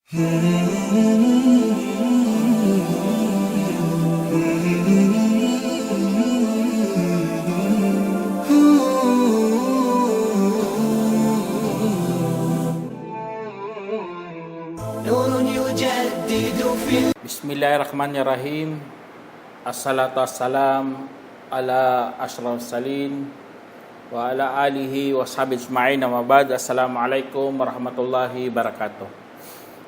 Bismillahirrahmanirrahim. Assalatu wassalam ala asyrafil salin wa ala alihi wa sahbihi ajma'in. Amma ba'd. Assalamualaikum warahmatullahi wabarakatuh.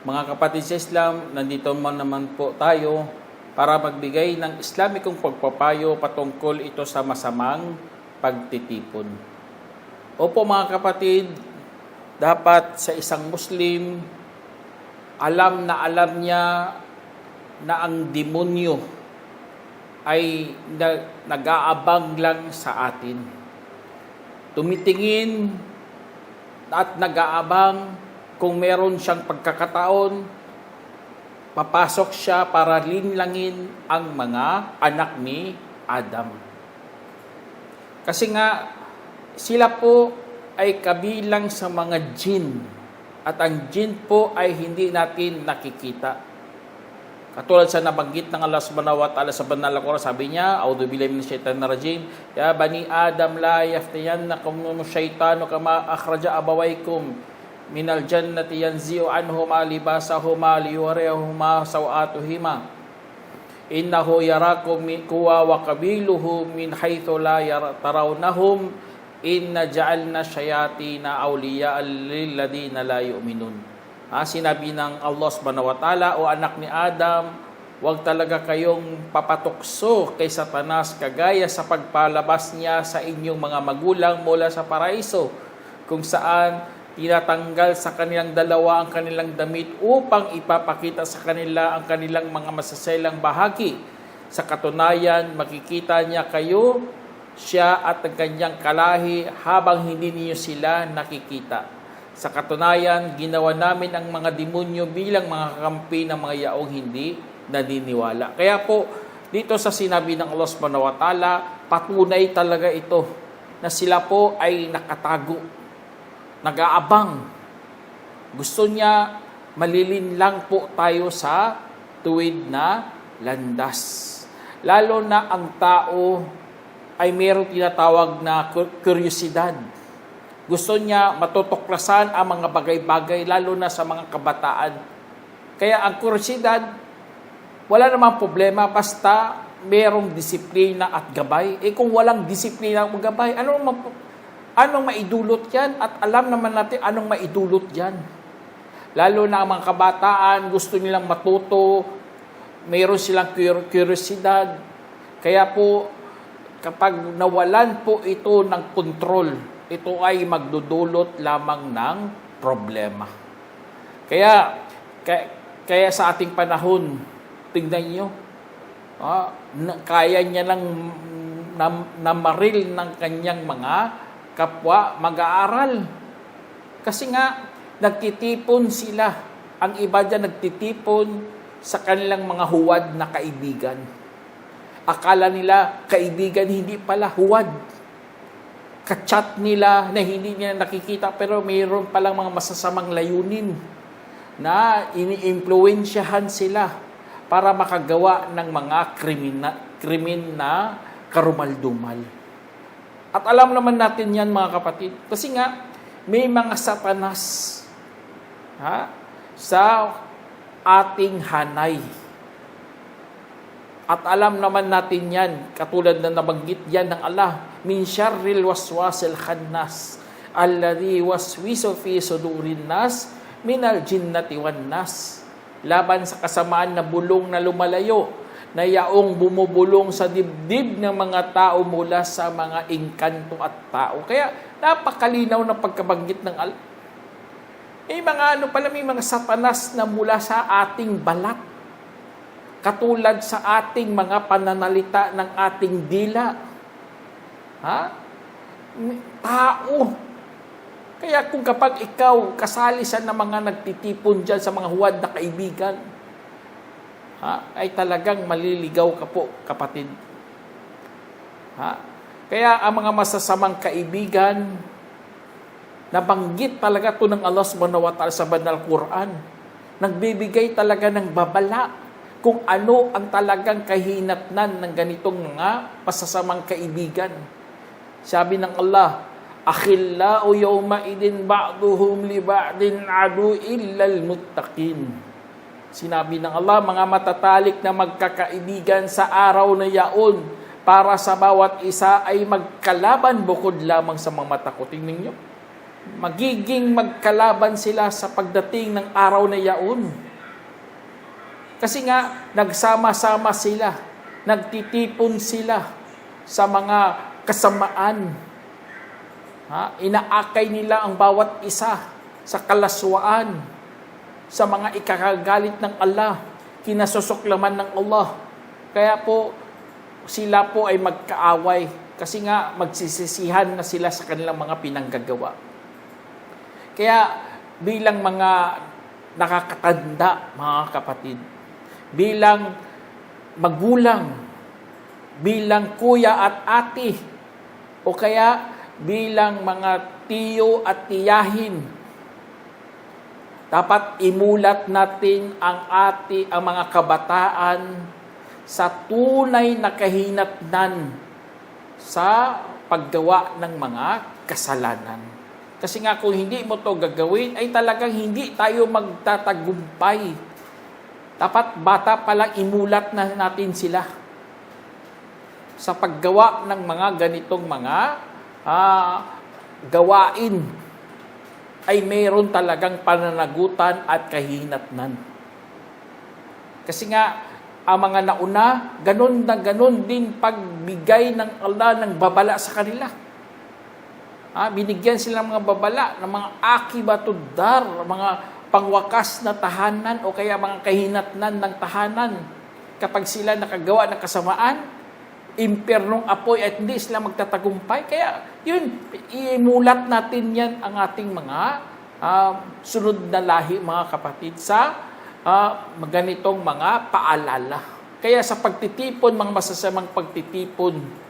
Mga kapatid sa Islam, nandito naman po tayo para magbigay ng Islamikong pagpapayo patungkol ito sa masamang pagtitipon. Opo mga kapatid, dapat sa isang Muslim, alam niya na ang demonyo ay nag-aabang lang sa atin. Tumitingin at nag-aabang kung meron siyang pagkakataon, papasok siya para linlangin ang mga anak ni Adam. Kasi nga, sila po ay kabilang sa mga jinn. At ang jinn po ay hindi natin nakikita. Katulad sa nabanggit ng Allah subhanahu wa ta'ala sa banal na Quran, sabi niya, A'udhu billahi minash shaitanir rajim, Ya bani Adam la yaftiyannakum syaitanu kama akhraja abawaykum minal jannati yanzi'u anhuma libasahuma liyuriyahuma sawatuhima. Innahu yarakum min kuwa wa qabiluhu min haythu la tarawnahum. Inna ja'alna syayatina awliya lil ladina la yu'minun. Sinabi ng Allah subhanahu wa ta'ala, o anak ni Adam, huwag talaga kayong papatukso kay Satanas kagaya sa pagpalabas niya sa inyong mga magulang mula sa paraiso, kung saan tinatanggal sa kanilang dalawa ang kanilang damit upang ipapakita sa kanila ang kanilang mga masaselang bahagi. Sa katunayan, makikita niya kayo, siya at ang kanyang kalahi habang hindi niyo sila nakikita. Sa katunayan, ginawa namin ang mga demonyo bilang mga kakampi ng mga yaong hindi naniniwala. Kaya po, dito sa sinabi ng Allah subhanahu wa ta'ala, patunay talaga ito na sila po ay nakatago, nag-aabang. Gusto niya malilin lang po tayo sa tuwid na landas. Lalo na ang tao ay mayroong tinatawag na kuryosidad. Gusto niya matutuklasan ang mga bagay-bagay, lalo na sa mga kabataan. Kaya ang kuryosidad, wala namang problema basta mayroong disiplina at gabay. Kung walang disiplina at gabay, anong maidulot yan? At alam naman natin anong maidulot yan. Lalo na ang mga kabataan, gusto nilang matuto, mayroon silang kuryosidad. Kaya po, kapag nawalan po ito ng kontrol, ito ay magdudulot lamang ng problema. Kaya sa ating panahon, tingnan nyo, kaya niya lang namaril ng kanyang mga kapwa mag-aaral. Kasi nga, nagtitipon sila. Ang iba dyan nagtitipon sa kanilang mga huwad na kaibigan. Akala nila, kaibigan, hindi pala huwad. Kachat nila na hindi nila nakikita, pero mayroon palang mga masasamang layunin na ini-impluwensyahan sila para makagawa ng mga krimen na karumaldumal. At alam naman natin yan mga kapatid. Kasi nga, may mga Satanas sa ating hanay. At alam naman natin yan, katulad na nabanggit yan ng Allah, min syarril waswasil khannas, alladhi waswisu fi sudurin nas, minal jinnati wan nas. Laban sa kasamaan na bulong na lumalayo, na yaong bumubulong sa dibdib ng mga tao mula sa mga engkanto at tao. Kaya napakalinaw na pagkabanggit ng Allah. May mga Satanas na mula sa ating balat. Katulad sa ating mga pananalita ng ating dila. Tao. Kaya kung kapag ikaw kasali sa na mga nagtitipon dyan sa mga huwad na kaibigan, ay talagang maliligaw ka po, kapatid. Kaya ang mga masasamang kaibigan, nabanggit talaga ito ng Allah subhanahu wa ta'ala sa banal Quran. nagbibigay talaga ng babala kung ano ang talagang kahinatnan ng ganitong mga masasamang kaibigan. Sabi ng Allah, akhillau yawma idin ba'duhum li ba'din adu illal muttaqin. Sinabi ng Allah, mga matatalik na magkakaibigan sa araw na yaon, para sa bawat isa ay magkalaban bukod lamang sa mga matakotin ninyo. Magiging magkalaban sila sa pagdating ng araw na yaon. Kasi nga, nagsama-sama sila, nagtitipon sila sa mga kasamaan. Inaakay nila ang bawat isa sa kalaswaan, sa mga ikakagalit ng Allah, kinasusuklaman ng Allah. Kaya po, sila po ay magkaaway kasi nga magsisisihan na sila sa kanilang mga pinanggagawa. Kaya bilang mga nakakatanda, mga kapatid, bilang magulang, bilang kuya at ate, o kaya bilang mga tiyo at tiyahin, dapat imulat natin ang mga kabataan sa tunay na kahinatnan sa paggawa ng mga kasalanan. Kasi nga kung hindi mo to gagawin, ay talagang hindi tayo magtatagumpay. Dapat bata pa lang imulat na natin sila sa paggawa ng mga ganitong mga gawain ay mayroon talagang pananagutan at kahinatnan. Kasi nga, ang mga nauna, ganun na ganun din pagbigay ng Allah ng babala sa kanila. Binigyan sila ng mga babala, ng mga akibatudar, mga pangwakas na tahanan o kaya mga kahinatnan ng tahanan. Kapag sila nakagawa ng kasamaan, impernong apoy at hindi sila magtatagumpay. Kaya yun, imulat natin yan ang ating mga sunod na lahi, mga kapatid, sa ganitong mga paalala. Kaya sa pagtitipon, mga masasamang pagtitipon,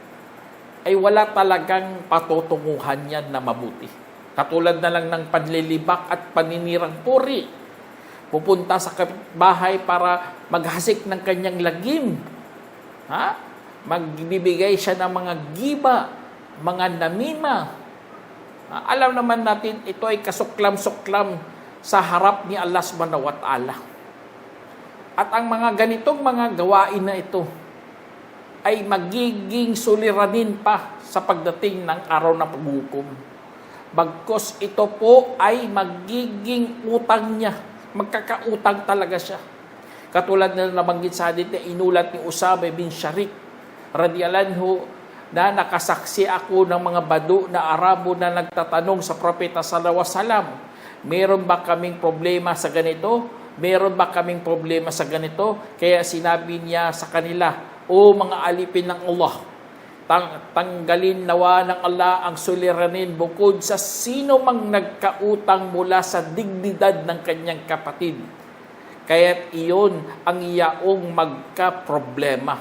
ay wala talagang patutunguhan yan na mabuti. Katulad na lang ng panlilibak at paninirang puri. Pupunta sa bahay para maghasik ng kanyang lagim. Magbibigay siya ng mga giba, mga namima. Alam naman natin, ito ay kasuklam-suklam sa harap ni Allah subhanahu wa ta'ala. At ang mga ganitong mga gawain na ito ay magiging suliranin pa sa pagdating ng araw ng paghukom. Bagkus ito po ay magiging utang niya. Magkakautang talaga siya. Katulad na nabanggit sa hadith na inulat ni Usama bin Sharik radiyallahu anhu, na nakasaksi ako ng mga badu na Arabo na nagtatanong sa Propeta sallallahu alaihi wasallam, meron ba kaming problema sa ganito? Meron ba kaming problema sa ganito? Kaya sinabi niya sa kanila, o mga alipin ng Allah, tanggalin nawa ng Allah ang suliranin bukod sa sino mang nagkautang mula sa dignidad ng kanyang kapatid. Kaya't iyon ang iyaong magka-problema.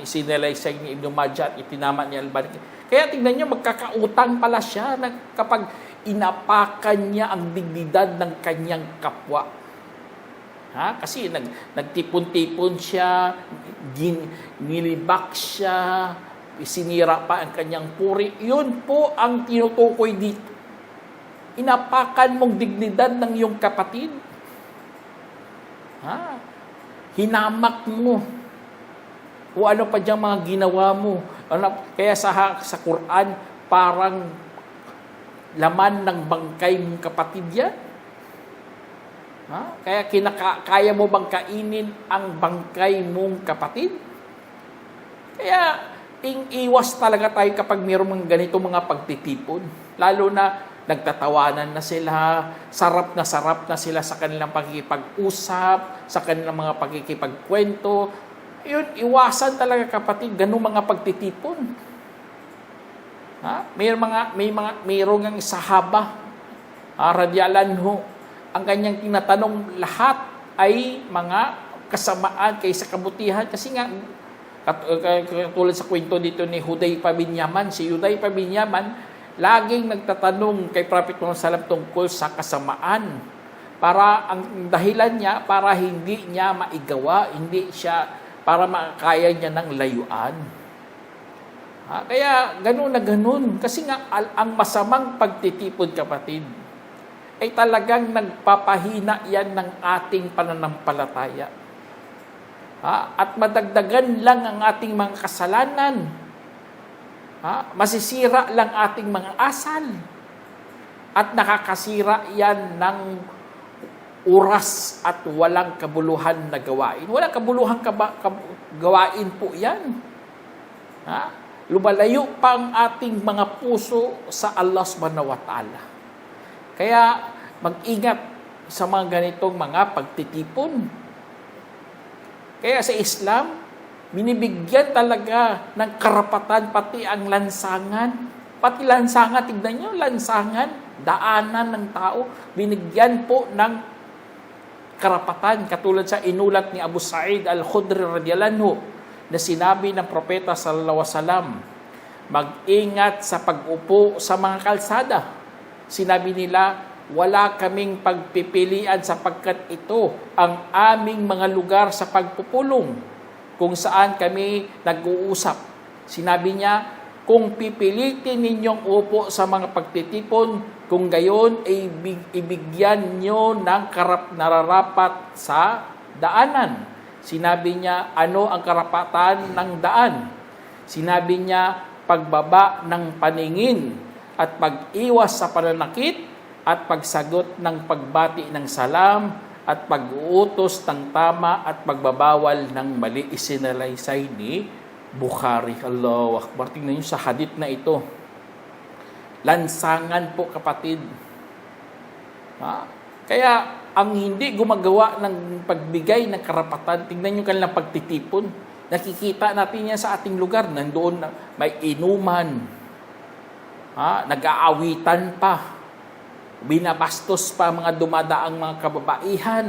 Sinalaysay ni Ibn Majah at itinama ni Albani. Kaya tingnan niyo, magkakautang pala siya kapag inapakan niya ang dignidad ng kanyang kapwa. Kasi nagtipon-tipon siya, nilibak siya, sinira pa ang kanyang puri. Yun po ang tinutukoy dito. Inapakan mong dignidad ng iyong kapatid. Hinamak mo. O ano pa diyang mga ginawa mo. Kaya sa Quran, parang laman ng bangkay mong kapatid yan. Kaya kaya mo bang kainin ang bangkay mong kapatid? Kaya iwas talaga tayo kapag mayroong ganito mga pagtitipon. Lalo na nagtatawanan na sila, sarap na sila sa kanilang pakikipag-usap, sa kanilang mga pakikipagkwento. Yun, iwasan talaga kapatid, ganung mga pagtitipon. Mayroong ang sahaba, radiyallahu anhu, ang kanyang tinatanong lahat ay mga kasamaan kaysa kabutihan. Kasi nga, katulad sa kwento dito ni Hudayfa bin Yaman, si Hudayfa bin Yaman, laging nagtatanong kay Prophet Muhammad sallallahu alaihi wasallam tungkol sa kasamaan para ang dahilan niya para hindi niya maigawa, hindi siya para makaya niya ng layuan. Kaya ganun na ganun. Kasi nga ang masamang pagtitipon, kapatid, ay talagang nagpapahina yan ng ating pananampalataya. At madagdagan lang ang ating mga kasalanan. Masisira lang ating mga asal. At nakakasira yan ng oras at walang kabuluhan na gawain. Walang kabuluhan gawain po yan. Lumalayo pa ang ating mga puso sa Allah subhanahu wa ta'ala. Kaya mag-ingat sa mga ganitong mga pagtitipon. Kaya sa Islam, binibigyan talaga ng karapatan pati ang lansangan. Pati lansangan, tignan nyo, lansangan, daanan ng tao, binigyan po ng karapatan. Katulad sa inulat ni Abu Sa'id al-Khudri radhiyallahu anhu, na sinabi ng propeta sallallahu alaihi wasallam, mag-ingat sa pag-upo sa mga kalsada. Sinabi nila, wala kaming pagpipilian sapagkat ito ang aming mga lugar sa pagpupulong kung saan kami nag-uusap. Sinabi niya, kung pipilitin ninyong upo sa mga pagtitipon, kung gayon ay ibigyan nyo ng nararapat sa daanan. Sinabi niya, ano ang karapatan ng daan? Sinabi niya, pagbaba ng paningin at pag-iwas sa pananakit at pagsagot ng pagbati ng salam at pag-uutos ng tama at pagbabawal ng mali. Isinalaysay ni Bukhari. Allahu Akbar. Tingnan niyo sa hadith na ito. Lansangan po, kapatid. Kaya ang hindi gumagawa ng pagbigay ng karapatan, tingnan nyo kanilang pagtitipon. Nakikita natin yan sa ating lugar. Nandoon may inuman. Nag-aawitan pa. Binabastos pa mga dumadaang mga kababaihan.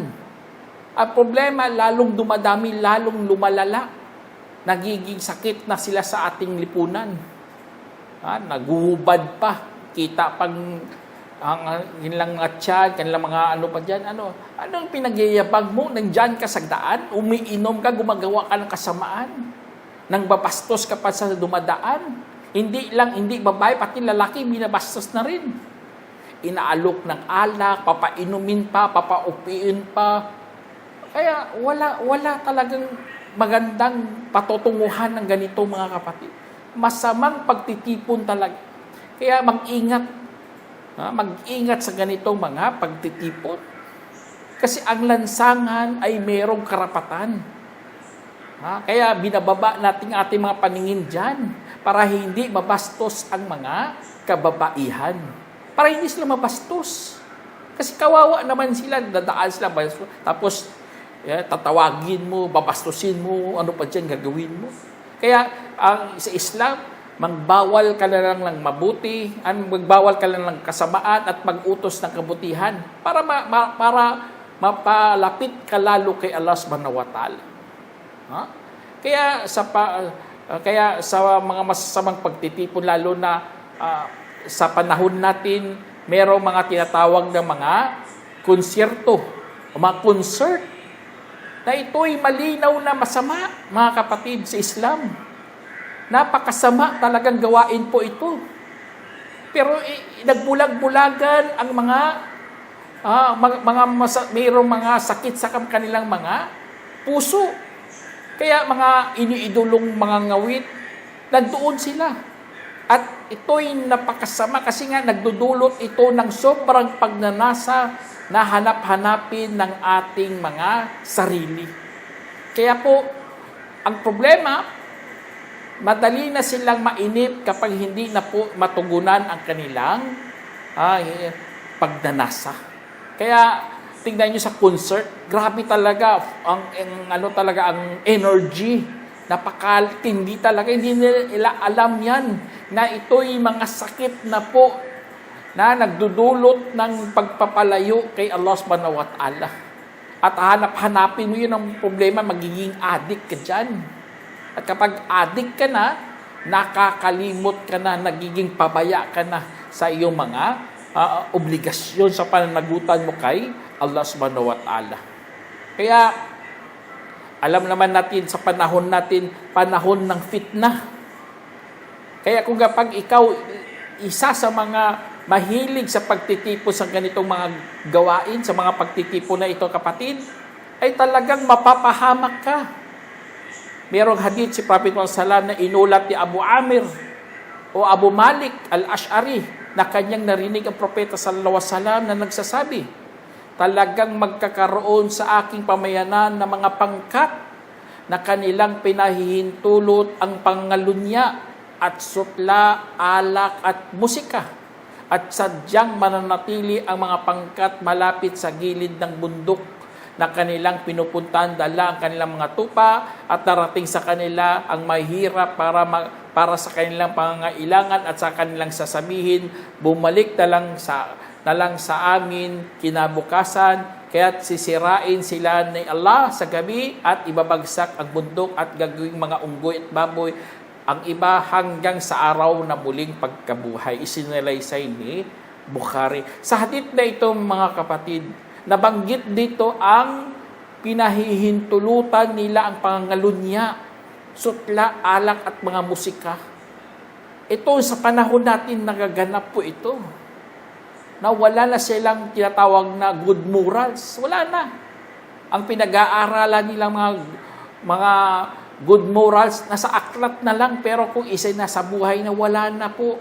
Ang problema, lalong dumadami, lalong lumalala. Nagiging sakit na sila sa ating lipunan. Naguhubad pa. Kita pang kanilang mga tiyan, kanilang mga ano pa dyan, anong pinagyayabag mo? Nandyan ka sa daan, umiinom ka, gumagawa ka ng kasamaan, nang babastos ka pa sa dumadaan. Hindi babae, pati lalaki, binabastos na rin. Inaalok ng alak, papainumin pa, papaupiin pa. Kaya wala talagang magandang patutunguhan ng ganito, mga kapatid. Masamang pagtitipon talaga. Kaya mag-ingat sa ganitong mga pagtitipon. Kasi ang lansangan ay merong karapatan. Kaya binababa natin ating mga paningin dyan para hindi mabastos ang mga kababaihan. Para hindi sila mabastos. Kasi kawawa naman sila, dadaan sila, tapos tatawagin mo, babastusin mo, ano pa dyan gagawin mo. Kaya sa Islam, magbawal ka na lang ng mabuti, magbawal ka lang ng kasamaan at mag-utos ng kabutihan para mapalapit ka lalo kay Allah subhanahu wa ta'ala. Kaya sa mga masasamang pagtitipon, lalo na sa panahon natin, merong mga tinatawag ng mga konsyerto o mga concert na ito'y malinaw na masama, mga kapatid, sa Islam. Napakasama talagang gawain po ito. Pero nagbulag-bulagan ang mayroong mga sakit sa kanilang mga puso. Kaya mga iniidolong mga ngawit, nandoon sila. At ito'y napakasama kasi nga nagdudulot ito ng sobrang pagnanasa na hanap-hanapin ng ating mga sarili. Kaya po, ang problema, madali na silang mainip kapag hindi na po matugunan ang kanilang pagnanasa. Kaya tingnan niyo sa concert, grabe talaga ang energy. Napakatindi talaga. Hindi nila alam yan na ito'y mga sakit na po na nagdudulot ng pagpapalayo kay Allah subhanahu wa ta'ala. At hanap-hanapin mo yun ang problema, magiging addict ka dyan. At kapag addict ka na, nakakalimot ka na, nagiging pabaya ka na sa iyong mga obligasyon sa pananagutan mo kay Allah subhanahu wa ta'ala. Kaya, alam naman natin sa panahon natin, panahon ng fitna. Kaya kung kapag ikaw, isa sa mga mahilig sa pagtitipon sa ganitong mga gawain, sa mga pagtitipon na ito, kapatid, ay talagang mapapahamak ka. Merong hadith si Prophet Muhammad na inulat ni Abu Amir o Abu Malik al-Ash'ari na kanyang narinig ang Propeta sallallahu alaihi wasallam na nagsasabi, talagang magkakaroon sa aking pamayanan ng mga pangkat na kanilang pinahihintulot ang pangalunya at sutla, alak at musika at sadyang mananatili ang mga pangkat malapit sa gilid ng bundok na kanilang pinupuntahan, dala ang kanilang mga tupa at darating sa kanila ang mahirap para sa kanilang pangangailangan at sa kanilang sasabihin, bumalik na lang sa amin kinabukasan, kaya't sisirain sila ni Allah sa gabi at ibabagsak ang bundok at gagawing mga unggoy at baboy, ang iba hanggang sa araw na muling pagkabuhay. Isinalaysay ni Bukhari. Sa hadith na ito, mga kapatid, nabanggit dito ang pinahihintulutan nila ang pangangalunya, sutla, alak at mga musika. Ito sa panahon natin nagaganap po ito. Na wala na silang tinatawag na good morals. Wala na. Ang pinag-aaralan nilang mga good morals, nasa aklat na lang, pero kung isa nasa buhay na wala na po.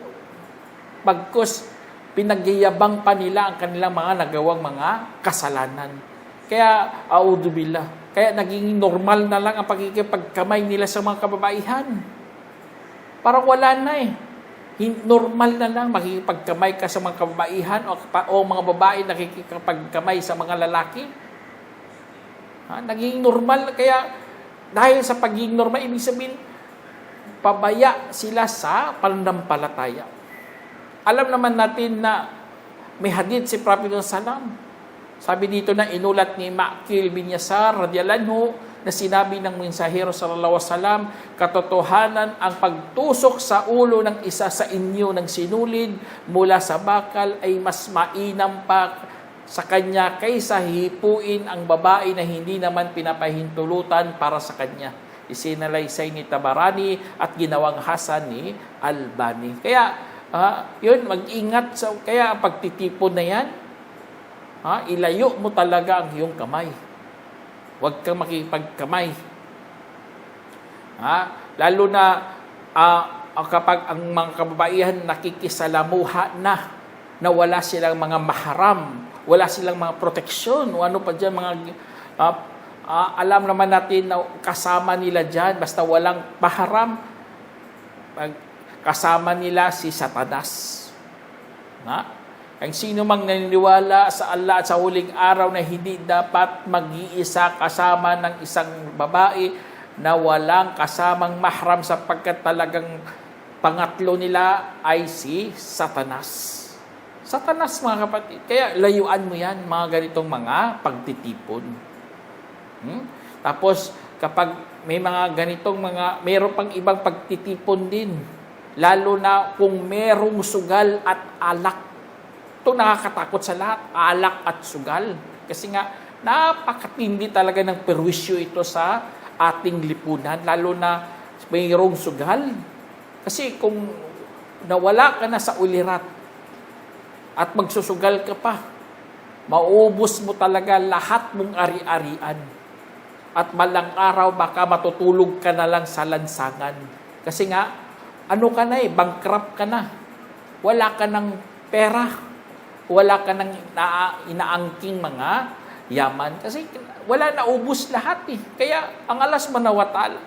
Bagkus, pinagyayabang pa nila ang kanilang mga nagawang mga kasalanan. Kaya, audubillah, kaya naging normal na lang ang pagkikipagkamay nila sa mga kababaihan. Parang wala na eh. Normal na lang makikipagkamay ka sa mga kababaihan o mga babae nakikipagkamay sa mga lalaki. Naging normal. Kaya dahil sa pagiging normal, ibig sabihin, pabaya sila sa pananampalataya. Alam naman natin na may hadith si Prophet Sallam. Sabi dito na inulat ni Ma'qil bin Yasar radhiyallahu anhu na sinabi ng mensahero sallallahu alaihi wasallam, katotohanan ang pagtusok sa ulo ng isa sa inyo ng sinulid mula sa bakal ay mas mainam pa sa kanya kaysa hipuin ang babae na hindi naman pinapahintulutan para sa kanya. Isinalaysay ni Tabarani at ginawang hasan ni Albani. Kaya, yun, mag-ingat. Kaya pagtitipon na yan, ilayo mo talaga ang iyong kamay. Huwag kang makipagkamay. Lalo na kapag ang mga kababaihan nakikisalamuha na wala silang mga mahram, wala silang mga proteksyon, o ano pa dyan, alam naman natin na kasama nila dyan, basta walang mahram, kasama nila si Satanas. Ang sino mang naniniwala sa Allah at sa huling araw na hindi dapat mag-iisa kasama ng isang babae na walang kasamang mahram sapagkat talagang pangatlo nila ay si Satanas. Satanas, mga kapatid. Kaya layuan mo yan, mga ganitong mga pagtitipon. Tapos, kapag may mga ganitong mayroon pang ibang pagtitipon din, lalo na kung merong sugal at alak. Ito nakakatakot sa lahat, alak at sugal. Kasi nga, napakatindi talaga ng perwisyo ito sa ating lipunan, lalo na mayroong sugal. Kasi kung nawala ka na sa ulirat, at magsusugal ka pa, maubos mo talaga lahat mong ari-arian. At malang araw, baka matutulog ka na lang sa lansangan. Kasi nga, ano ka na bankrupt ka na. Wala ka ng pera. Wala ka ng inaangking mga yaman. Kasi wala, naubos lahat Kaya, ang Allah subhanahu wa ta'ala,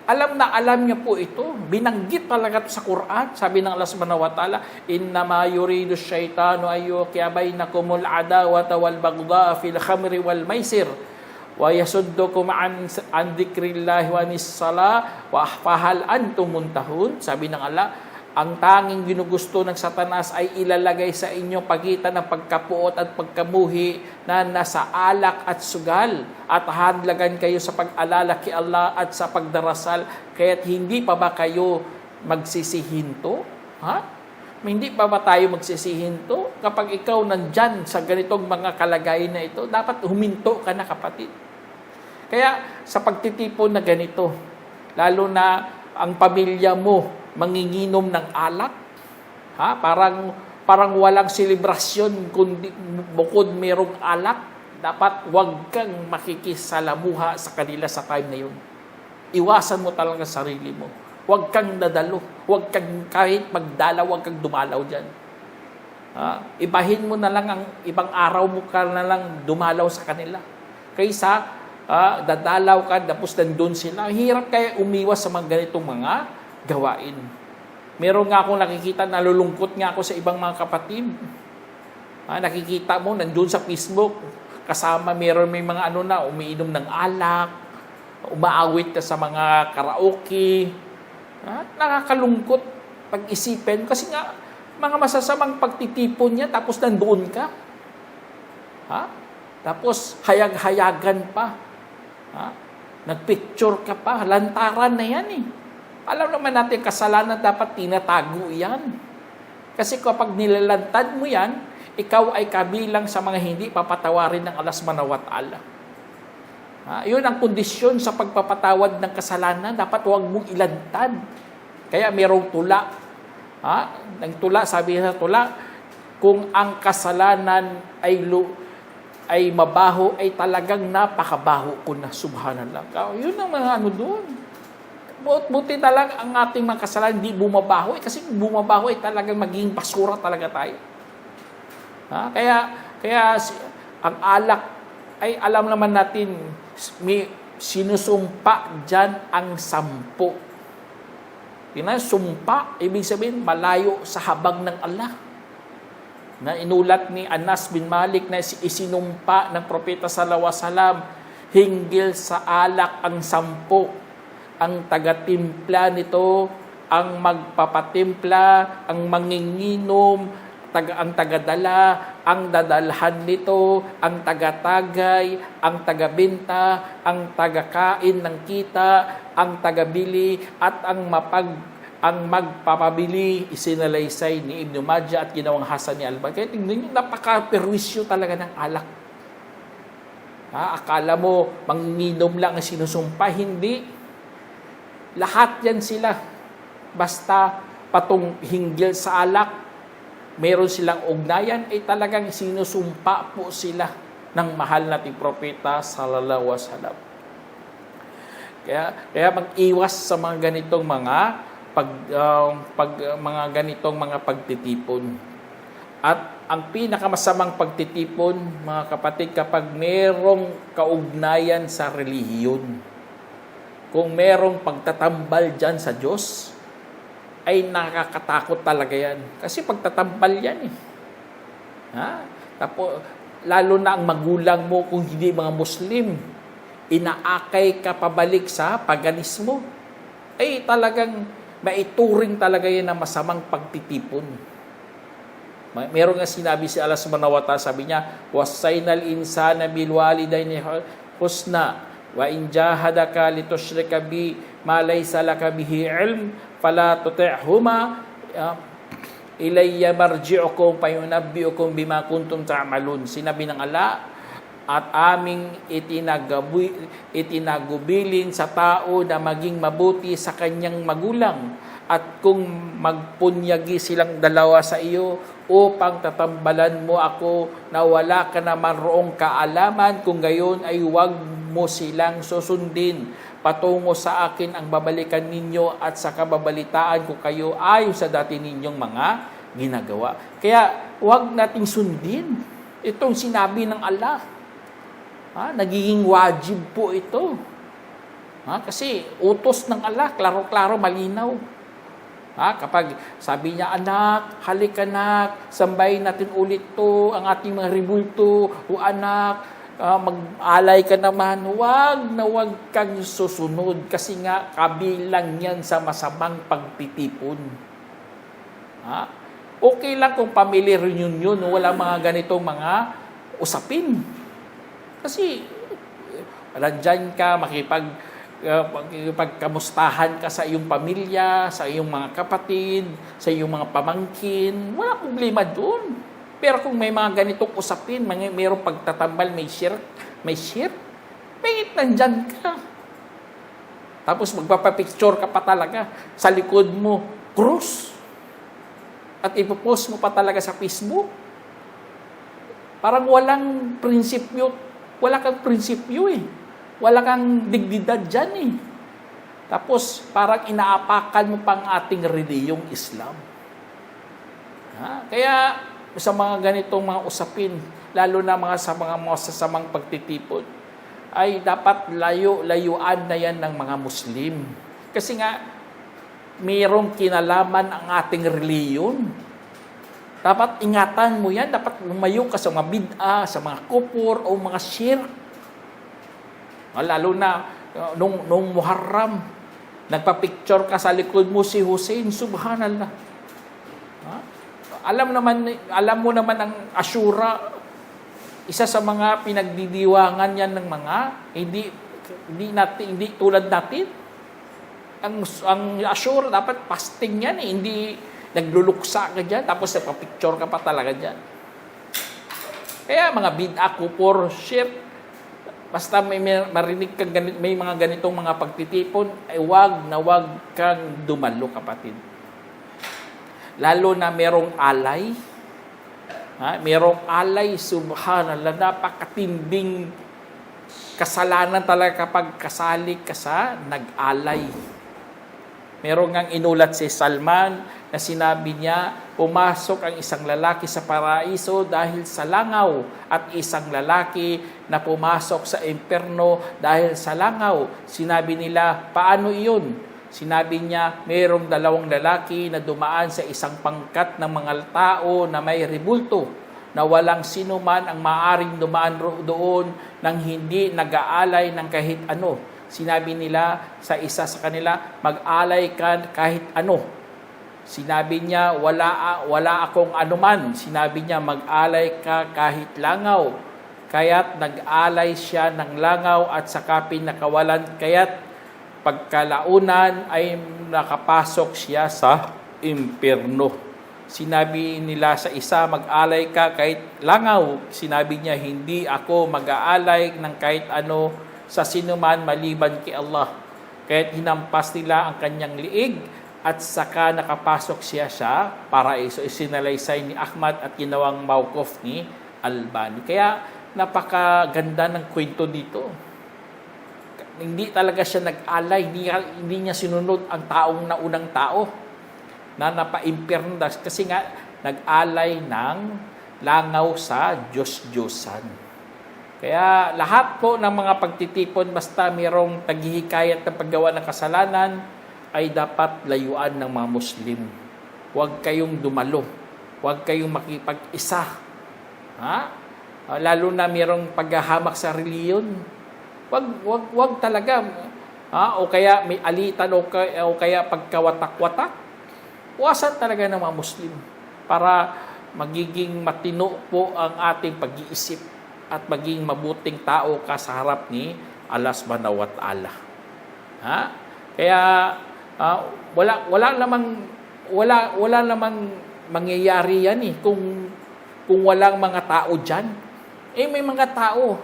alam niya po ito. Binanggit talaga ito sa Quran. Sabi ng Allah subhanahu wa ta'ala, innama yuridu syaitanu ayyuqi'a bainakumul adawata wal baghdha fil khamri wal maisir wa yasuddukum an dzikrillahi wa anis-salah wa fahal antum muntahun. Sabi ng Allah, ang tanging ginugusto ng Satanas ay ilalagay sa inyo pagitan ng pagkapuot at pagkamuhi na nasa alak at sugal at hadlagan kayo sa pag-alala kay Allah at sa pagdarasal, kaya't hindi pa ba kayo magsisihinto? Hindi pa ba tayo magsisihinto? Kapag ikaw nandyan sa ganitong mga kalagayan na ito, dapat huminto ka na, kapatid. Kaya sa pagtitipon na ganito, lalo na ang pamilya mo manginginom ng alak, parang walang selebrasyon kundi bukod merong alak, dapat wag kang makikisalamuha sa kanila sa time na yun. Iwasan mo talaga sarili mo. Huwag kang nadalo. Huwag kang kahit magdalaw, huwag kang dumalaw dyan. Ibahin mo na lang ang ibang araw mo ka na lang dumalaw sa kanila. Kaysa dadalaw ka, tapos nandun sila. Hirap kaya umiwas sa mga ganitong mga gawain. Meron nga akong nakikita, nalulungkot nga ako sa ibang mga kapatid. Nakikita mo, nandun sa Facebook, kasama may mga umiinom ng alak, umaawit ka sa mga karaoke. Nakakalungkot pag-isipin kasi nga mga masasamang pagtitipon niya tapos nandoon ka. Tapos hayag-hayagan pa. Nagpicture ka pa. Lantaran na yan eh. Alam naman natin kasalanan dapat tinatago yan. Kasi kapag nilalantad mo yan, ikaw ay kabilang sa mga hindi papatawarin ng Allah subhanahu wa ta'ala. Yun ang kondisyon sa pagpapatawad ng kasalanan. Dapat huwag mong ilantad. Kaya mayroong tula. Ng tula, sabi sa tula, kung ang kasalanan ay mabaho, ay talagang napakabaho ko na. Subhanallah. Yun ang mga doon. Buti talaga ang ating mga kasalanan hindi bumabaho. Kasi bumabaho ay talagang magiging basura talaga tayo. Kaya ang alak ay alam naman natin, may sinusumpa dyan ang 10. Sumpa, ibig sabihin, malayo sa habag ng Allah. Na inulat ni Anas bin Malik na isinumpa ng Propeta sallallahu alaihi wasallam, hinggil sa alak ang 10. Ang tagatimpla nito, ang magpapatimpla, ang manginginom, ang tagadala, ang dadalhan nito, ang tagatagay, ang tagabenta, ang tagakain ng kita, ang tagabili, at ang magpapabili, isinalaysay ni Ibn Majah at ginawang Hasan ni Albani. Kaya tingnan nyo, napaka-perwisyo talaga ng alak. Akala mo, manginginom lang ang sinusumpa. Hindi. Lahat yan sila. Basta patong hinggil sa alak, meron silang ugnayan, ay talagang sinusumpa po sila ng mahal nating propeta sallallahu alaihi wasallam. Kaya mag-iwas sa mga ganitong mga mga pagtitipon. At ang pinakamasamang pagtitipon, mga kapatid, kapag merong kaugnayan sa relihiyon. Kung merong pagtatambal dyan sa Diyos, ay nakakatakot talaga yan. Kasi pagtatambal yan eh. Tapos, lalo na ang magulang mo kung hindi mga Muslim, inaakay ka pabalik sa paganismo, ay talagang maituring talaga yan na masamang pagtitipon. Meron nga sinabi si Allah subhanahu wa ta'ala, sabi niya, wasaynal insana bilwalidayni husna, wa in jahadaka litushrika bi ma laysa laka bihi ilm fala tuti'huma ilayya marji'ukum fayunabbi'ukum bima kuntum ta'malun. Sinabi ng Allah, at aming itinagubilin sa tao na maging mabuti sa kanyang magulang, at kung magpunyagi silang dalawa sa iyo upang tatambalan mo ako na wala ka naman roong kaalaman, kung gayon ay huwag mo silang susundin. Patungo sa akin ang babalikan ninyo at sa kababalitaan ko kayo ayon sa dati ninyong mga ginagawa. Kaya huwag nating sundin itong sinabi ng Allah. Nagiging wajib po ito. Kasi utos ng Allah, klaro-klaro, malinaw. Kapag sabi niya, anak, halik anak, sambahin natin ulit to, ang ating mga ribulto, o anak, mag-alay ka naman, huwag kang susunod kasi nga kabilang yan sa masamang pagtitipon. Okay lang kung family reunion, wala mga ganitong mga usapin. Kasi nandyan ka, pagkamustahan ka sa iyong pamilya, sa iyong mga kapatid, sa iyong mga pamangkin, wala problema doon. Pero kung may mga ganitong usapin, mayroong pagtatambal, may shirk, may nandyan ka. Tapos magpapapicture ka pa talaga sa likod mo, cross. At ipopost mo pa talaga sa Facebook. Parang walang prinsipyo, wala kang prinsipyo eh. Wala kang dignidad dyan eh. Tapos parang inaapakan mo pang ating reliyong Islam. Kaya sa mga ganitong mga usapin, lalo na sa mga masasamang pagtitipon, ay dapat layuan na yan ng mga Muslim. Kasi nga, mayroong kinalaman ang ating reliyon. Dapat ingatan mo yan. Dapat lumayo ka sa mga bid'a, sa mga kufur o mga shirk. Lalo na nung Muharram, nagpa-picture ka sa likod mo si Hussein, subhanallah. Alam mo naman ang Ashura, isa sa mga pinagdidiwangan yan ng mga hindi tulad natin. Ang Ashura dapat fasting yan eh, hindi nagluluksa ka dyan, tapos nagpa-picture ka pa talaga dyan. Kaya mga bid'a, kufur, shirk, basta may marinig kang may mga ganitong mga pagtitipon, ay wag kang dumalo, kapatid. Lalo na merong alay. Merong alay, subhanallah, napakatinding kasalanan talaga kapag kasali ka sa nag-alay. Merong ngang inulat si Salman na sinabi niya, pumasok ang isang lalaki sa paraiso dahil sa langaw at isang lalaki na pumasok sa impyerno dahil sa langaw. Sinabi nila, paano iyon? Sinabi niya, mayroong dalawang lalaki na dumaan sa isang pangkat ng mga tao na may rebulto, na walang sino man ang maaring dumaan doon nang hindi nag-aalay ng kahit ano. Sinabi nila sa isa sa kanila, mag-alay ka kahit ano. Sinabi niya, wala akong anuman. Sinabi niya, mag-alay ka kahit langaw. Kaya't nag-alay siya ng langaw at saka pinakawalan. Kaya't pagkalaunan ay nakapasok siya sa impyerno. Sinabi nila sa isa, mag-alay ka kahit langaw. Sinabi niya, hindi ako mag-aalay ng kahit ano sa sinuman maliban kay Allah. Kaya't hinampas nila ang kanyang liig at saka nakapasok siya sa paraiso. Isinalaysay ni Ahmad at ginawang mawquf ni Albani. Kaya napakaganda ng kwento dito. Hindi talaga siya nag-alay, hindi niya sinunod ang naunang tao na napa-impyerno kasi nga nag-alay ng langaw sa Diyos-Diyosan. Kaya lahat po ng mga pagtitipon, basta mayroong taghihikayat ng paggawa ng kasalanan, ay dapat layuan ng mga Muslim. Huwag kayong dumalo. Huwag kayong makipag-isa. Lalo na mayroong paghahamak sa reliyon. Huwag talaga. O kaya may alitan o kaya pagkawatak-watak. Huwasan talaga ng mga Muslim para magiging matino po ang ating pag-iisip at maging mabuting tao ka sa harap ni Allah subhanahu wa ta'ala. Kaya wala namang mangyayari yan eh kung walang mga tao diyan. May mga tao.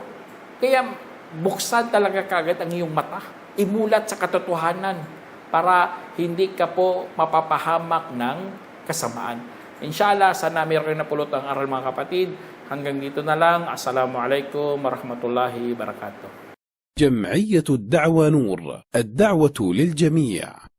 Kaya buksan talaga kagad ang iyong mata. Imulat sa katotohanan para hindi ka po mapapahamak ng kasamaan. Inshallah, sana meron na pulot ang aral, mga kapatid. Hanggang dito na lang. Assalamualaikum warahmatullahi wabarakatuh. جمعية الدعوة نور، الدعوة للجميع.